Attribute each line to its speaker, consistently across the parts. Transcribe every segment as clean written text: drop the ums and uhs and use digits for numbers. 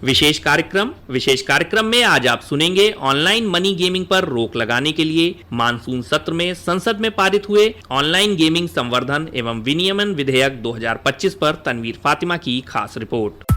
Speaker 1: विशेष कार्यक्रम में आज आप सुनेंगे ऑनलाइन मनी गेमिंग पर रोक लगाने के लिए मानसून सत्र में संसद में पारित हुए ऑनलाइन गेमिंग संवर्धन एवं विनियमन विधेयक 2025 पर तनवीर फातिमा की खास रिपोर्ट।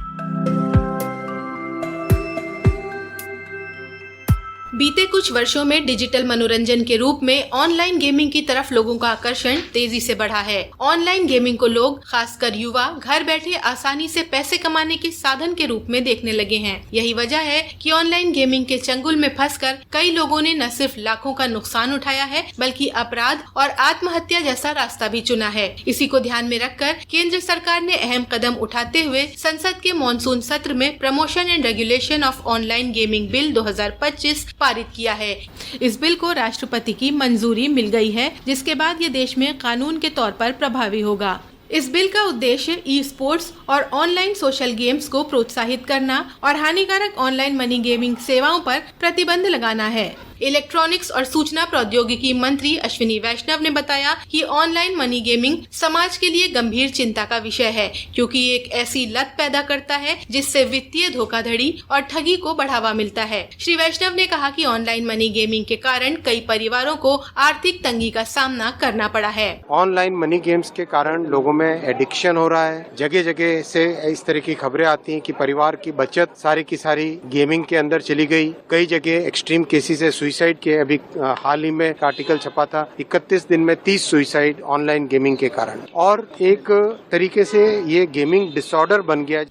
Speaker 2: बीते कुछ वर्षों में डिजिटल मनोरंजन के रूप में ऑनलाइन गेमिंग की तरफ लोगों का आकर्षण तेजी से बढ़ा है। ऑनलाइन गेमिंग को लोग, खासकर युवा, घर बैठे आसानी से पैसे कमाने के साधन के रूप में देखने लगे हैं। यही वजह है कि ऑनलाइन गेमिंग के चंगुल में फंसकर कई लोगों ने न सिर्फ लाखों का नुकसान उठाया है, बल्कि अपराध और आत्महत्या जैसा रास्ता भी चुना है। इसी को ध्यान में रखकर केंद्र सरकार ने अहम कदम उठाते हुए संसद के मॉनसून सत्र में promotion and regulation of online gaming bill 2025 पारित किया है। इस बिल को राष्ट्रपति की मंजूरी मिल गई है, जिसके बाद ये देश में कानून के तौर पर प्रभावी होगा। इस बिल का उद्देश्य ई स्पोर्ट्स और ऑनलाइन सोशल गेम्स को प्रोत्साहित करना और हानिकारक ऑनलाइन मनी गेमिंग सेवाओं पर प्रतिबंध लगाना है। इलेक्ट्रॉनिक्स और सूचना प्रौद्योगिकी मंत्री अश्विनी वैष्णव ने बताया कि ऑनलाइन मनी गेमिंग समाज के लिए गंभीर चिंता का विषय है, क्योंकि ये एक ऐसी लत पैदा करता है जिससे वित्तीय धोखाधड़ी और ठगी को बढ़ावा मिलता है। श्री वैष्णव ने कहा कि ऑनलाइन मनी गेमिंग के कारण कई परिवारों को आर्थिक तंगी का सामना करना पड़ा है।
Speaker 3: ऑनलाइन मनी गेम्स के कारण लोगों में एडिक्शन हो रहा है। जगह जगह से इस तरह की खबरें आती हैं कि परिवार की बचत सारी की सारी गेमिंग के अंदर चली गई। कई जगह एक्सट्रीम केसेस है सुसाइड के। अभी हाल ही में एक आर्टिकल छपा था, 31 दिन में 30 सुसाइड ऑनलाइन गेमिंग के कारण। और एक तरीके से ये गेमिंग डिसऑर्डर बन गया।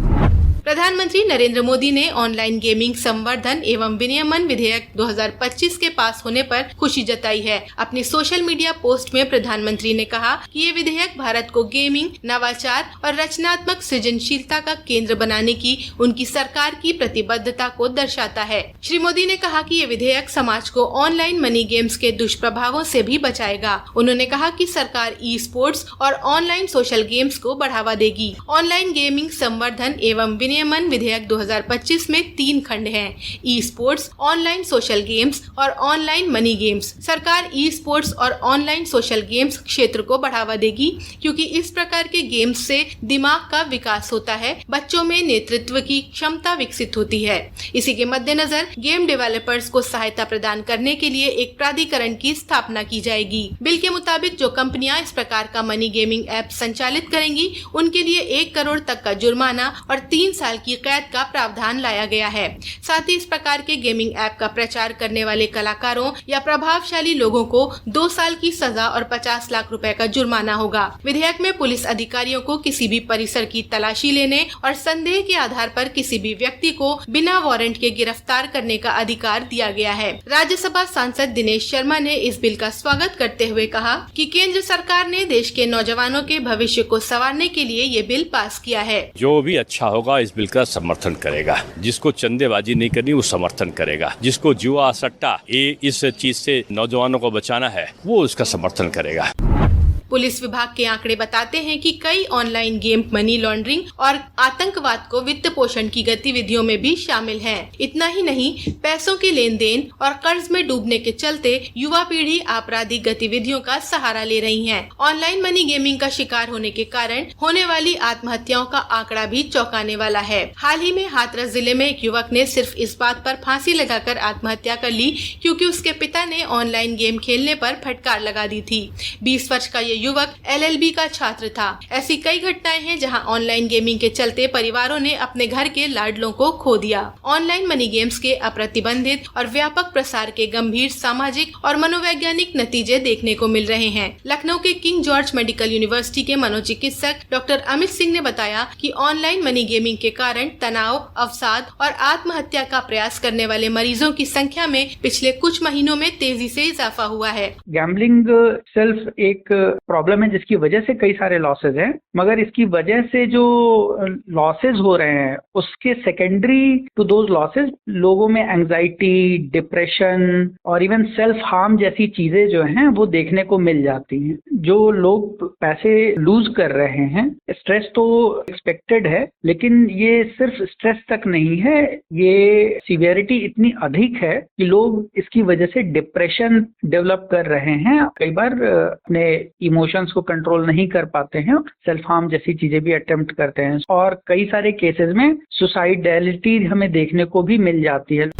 Speaker 2: प्रधानमंत्री नरेंद्र मोदी ने ऑनलाइन गेमिंग संवर्धन एवं विनियमन विधेयक 2025 के पास होने पर खुशी जताई है। अपनी सोशल मीडिया पोस्ट में प्रधानमंत्री ने कहा कि ये विधेयक भारत को गेमिंग, नवाचार और रचनात्मक सृजनशीलता का केंद्र बनाने की उनकी सरकार की प्रतिबद्धता को दर्शाता है। श्री मोदी ने कहा कि ये विधेयक समाज को ऑनलाइन मनी गेम्स के दुष्प्रभावों से भी बचाएगा। उन्होंने कहा कि सरकार ई स्पोर्ट्स और ऑनलाइन सोशल गेम्स को बढ़ावा देगी। ऑनलाइन गेमिंग संवर्धन एवं विनियमन विधेयक 2025 में 3 खंड हैं: e sports, online social games और ऑनलाइन मनी गेम्स। सरकार ई स्पोर्ट्स और ऑनलाइन सोशल गेम्स क्षेत्र को बढ़ावा देगी, क्योंकि इस प्रकार के गेम्स से दिमाग का विकास होता है, बच्चों में नेतृत्व की क्षमता विकसित होती है। इसी के मद्देनजर गेम डेवलपर्स को सहायता प्रदान करने के लिए एक प्राधिकरण की स्थापना की जाएगी। बिल के मुताबिक जो कंपनियां इस प्रकार का मनी गेमिंग ऐप संचालित करेंगी, उनके लिए 1 करोड़ तक का जुर्माना और 3 साल की कैद का प्रावधान लाया गया है। साथ ही इस प्रकार के गेमिंग ऐप का प्रचार करने वाले कलाकारों या प्रभावशाली लोगों को 2 साल की सजा और 50 लाख रुपए का जुर्माना होगा। विधेयक में पुलिस अधिकारियों को किसी भी परिसर की तलाशी लेने और संदेह के आधार पर किसी भी व्यक्ति को बिना वारंट के गिरफ्तार करने का अधिकार दिया गया है। राज्यसभा सांसद दिनेश शर्मा ने इस बिल का स्वागत करते हुए कहा कि केंद्र सरकार ने देश के नौजवानों के भविष्य को संवारने के लिए ये बिल पास किया है।
Speaker 4: जो भी अच्छा होगा इस बिल का समर्थन करेगा। जिसको चंदेबाजी नहीं करनी वो समर्थन करेगा। जिसको जुआ सट्टा इस चीज से नौजवानों को बचाना है वो उसका समर्थन करेगा।
Speaker 2: पुलिस विभाग के आंकड़े बताते हैं कि कई ऑनलाइन गेम मनी लॉन्ड्रिंग और आतंकवाद को वित्त पोषण की गतिविधियों में भी शामिल हैं। इतना ही नहीं, पैसों के लेन देन और कर्ज में डूबने के चलते युवा पीढ़ी आपराधिक गतिविधियों का सहारा ले रही है। ऑनलाइन मनी गेमिंग का शिकार होने के कारण होने वाली आत्महत्याओं का आंकड़ा भी चौंकाने वाला है। हाल ही में हाथरस जिले में एक युवक ने सिर्फ इस बात पर फांसी लगाकर आत्महत्या कर ली क्योंकि उसके पिता ने ऑनलाइन गेम खेलने पर फटकार लगा दी थी। 20 वर्ष का युवक LLB का छात्र था। ऐसी कई घटनाएं हैं जहां ऑनलाइन गेमिंग के चलते परिवारों ने अपने घर के लाडलों को खो दिया। ऑनलाइन मनी गेम्स के अप्रतिबंधित और व्यापक प्रसार के गंभीर सामाजिक और मनोवैज्ञानिक नतीजे देखने को मिल रहे हैं। लखनऊ के किंग जॉर्ज मेडिकल यूनिवर्सिटी के मनोचिकित्सक डॉक्टर अमित सिंह ने बताया कि ऑनलाइन मनी गेमिंग के कारण तनाव, अवसाद और आत्महत्या का प्रयास करने वाले मरीजों की संख्या में पिछले कुछ महीनों में तेजी से इजाफा हुआ है।
Speaker 5: गैम्बलिंग सेल्फ एक प्रॉब्लम है जिसकी वजह से कई सारे लॉसेज हैं, मगर इसकी वजह से जो लॉसेज हो रहे हैं उसके सेकेंडरी टू दोज लॉसेज लोगों में एंजाइटी, डिप्रेशन और इवन सेल्फ हार्म जैसी चीजें जो हैं वो देखने को मिल जाती हैं। जो लोग पैसे लूज कर रहे हैं, स्ट्रेस तो एक्सपेक्टेड है, लेकिन ये सिर्फ स्ट्रेस तक नहीं है, ये सीवियरिटी इतनी अधिक है कि लोग इसकी वजह से डिप्रेशन डेवलप कर रहे हैं। कई बार अपने इमोशंस को कंट्रोल नहीं कर पाते हैं, सेल्फ हार्म जैसी चीजें भी अटेम्प्ट करते हैं और कई सारे केसेस में सुसाइडेलिटी हमें देखने को भी मिल जाती है।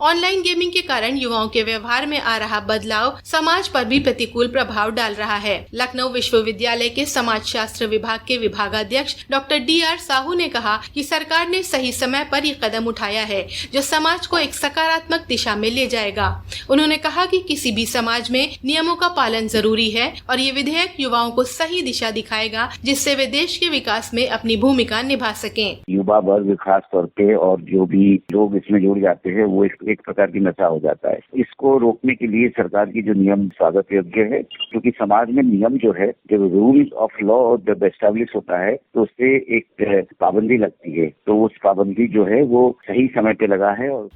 Speaker 2: ऑनलाइन गेमिंग के कारण युवाओं के व्यवहार में आ रहा बदलाव समाज पर भी प्रतिकूल प्रभाव डाल रहा है। लखनऊ विश्वविद्यालय के समाज शास्त्र विभाग के विभागाध्यक्ष डॉक्टर DR साहू ने कहा कि सरकार ने सही समय पर ये कदम उठाया है जो समाज को एक सकारात्मक दिशा में ले जाएगा। उन्होंने कहा कि किसी भी समाज में नियमों का पालन जरूरी है और ये विधेयक युवाओं को सही दिशा दिखाएगा जिससे वे देश के विकास में अपनी भूमिका निभा सकें।
Speaker 6: युवा वर्ग खास तौर पे और जो भी लोग इसमें जुड़ जाते हैं वो एक प्रकार की नशा हो जाता है। इसको रोकने के लिए सरकार की जो नियम स्वागत योग्य है, क्योंकि समाज में नियम जो है जब रूल्स ऑफ लॉ जब एस्टैब्लिश होता है तो उससे एक पाबंदी लगती है, तो उस पाबंदी जो है वो सही समय पे लगा है। और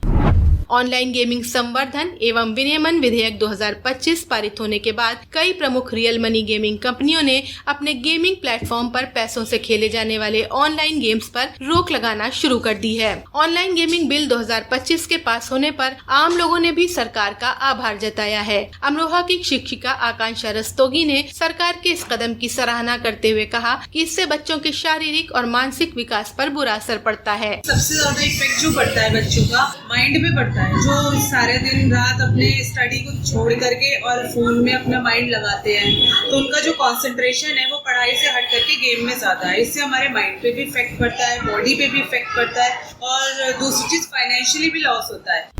Speaker 2: ऑनलाइन गेमिंग संवर्धन एवं विनियमन विधेयक 2025 पारित होने के बाद कई प्रमुख रियल मनी गेमिंग कंपनियों ने अपने गेमिंग प्लेटफॉर्म पर पैसों से खेले जाने वाले ऑनलाइन गेम्स पर रोक लगाना शुरू कर दी है। ऑनलाइन गेमिंग बिल 2025 के पास होने पर आम लोगों ने भी सरकार का आभार जताया है। अमरोहा की शिक्षिका आकांक्षा रस्तोगी ने सरकार के इस कदम की सराहना करते हुए कहा कि इससे बच्चों के शारीरिक और मानसिक विकास पर बुरा असर पड़ता है।
Speaker 7: सबसे ज्यादा इफेक्ट जो पड़ता है बच्चों का माइंड पे पड़ता है, जो सारे दिन रात अपने स्टडी को छोड़ करके और फोन में अपना माइंड लगाते हैं, तो उनका जो कंसंट्रेशन है वो पढ़ाई से हट करके गेम में ज्यादा है। इससे हमारे माइंड पे भी इफेक्ट पड़ता है, बॉडी पे भी इफेक्ट पड़ता है और दूसरी चीज फाइनेंशियली भी लॉस होता है।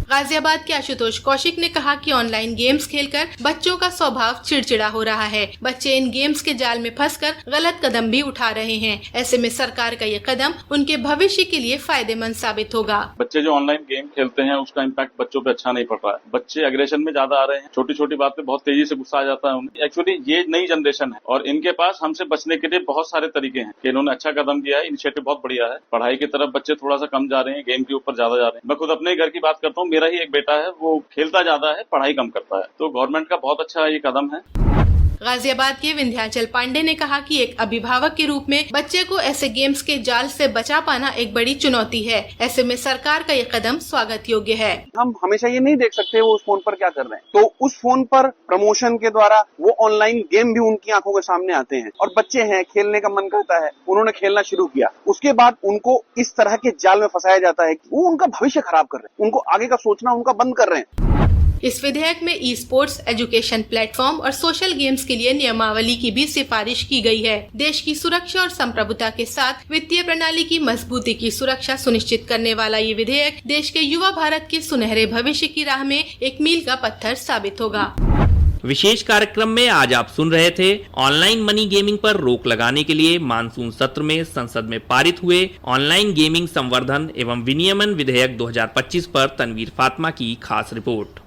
Speaker 2: गाजियाबाद के आशुतोष कौशिक ने कहा कि ऑनलाइन गेम्स खेलकर बच्चों का स्वभाव चिड़चिड़ा हो रहा है। बच्चे इन गेम्स के जाल में फंसकर गलत कदम भी उठा रहे हैं। ऐसे में सरकार का ये कदम उनके भविष्य के लिए फायदेमंद साबित होगा।
Speaker 8: बच्चे जो ऑनलाइन गेम खेलते हैं उसका इम्पैक्ट बच्चों पे अच्छा नहीं पड़ रहा है। बच्चे एग्रेशन में ज्यादा आ रहे हैं, छोटी छोटी बात पे बहुत तेजी से गुस्सा आ जाता है उन्हें। एक्चुअली ये नई जनरेशन है और इनके पास हमसे बचने के लिए बहुत सारे तरीके हैं कि इन्होंने अच्छा कदम किया है। इनिशिएटिव बहुत बढ़िया है। पढ़ाई की तरफ बच्चे थोड़ा सा कम जा रहे हैं, गेम के ऊपर ज्यादा जा रहे हैं। मैं खुद अपने घर की बात करता हूँ, मेरा ही एक बेटा है, वो खेलता ज्यादा है, पढ़ाई कम करता है। तो गवर्नमेंट का बहुत अच्छा ये कदम है।
Speaker 2: गाजियाबाद के विंध्याचल पांडे ने कहा कि एक अभिभावक के रूप में बच्चे को ऐसे गेम्स के जाल से बचा पाना एक बड़ी चुनौती है। ऐसे में सरकार का ये कदम स्वागत योग्य है। हम
Speaker 9: हमेशा ये नहीं देख सकते वो उस फोन पर क्या कर रहे हैं, तो उस फोन पर प्रमोशन के द्वारा वो ऑनलाइन गेम भी उनकी आंखों के सामने आते हैं और बच्चे हैं, खेलने का मन करता है, उन्होंने खेलना शुरू किया, उसके बाद उनको इस तरह के जाल में फंसाया जाता है कि वो उनका भविष्य खराब कर रहे हैं, उनको आगे का सोचना उनका बंद कर रहे हैं।
Speaker 2: इस विधेयक में ई स्पोर्ट्स, एजुकेशन प्लेटफॉर्म और सोशल गेम्स के लिए नियमावली की भी सिफारिश की गई है। देश की सुरक्षा और संप्रभुता के साथ वित्तीय प्रणाली की मजबूती की सुरक्षा सुनिश्चित करने वाला ये विधेयक देश के युवा भारत के सुनहरे भविष्य की राह में एक मील का पत्थर साबित होगा।
Speaker 1: विशेष कार्यक्रम में आज आप सुन रहे थे ऑनलाइन मनी गेमिंग पर रोक लगाने के लिए मानसून सत्र में संसद में पारित हुए ऑनलाइन गेमिंग संवर्धन एवं विनियमन विधेयक 2025 पर तनवीर फातिमा की खास रिपोर्ट।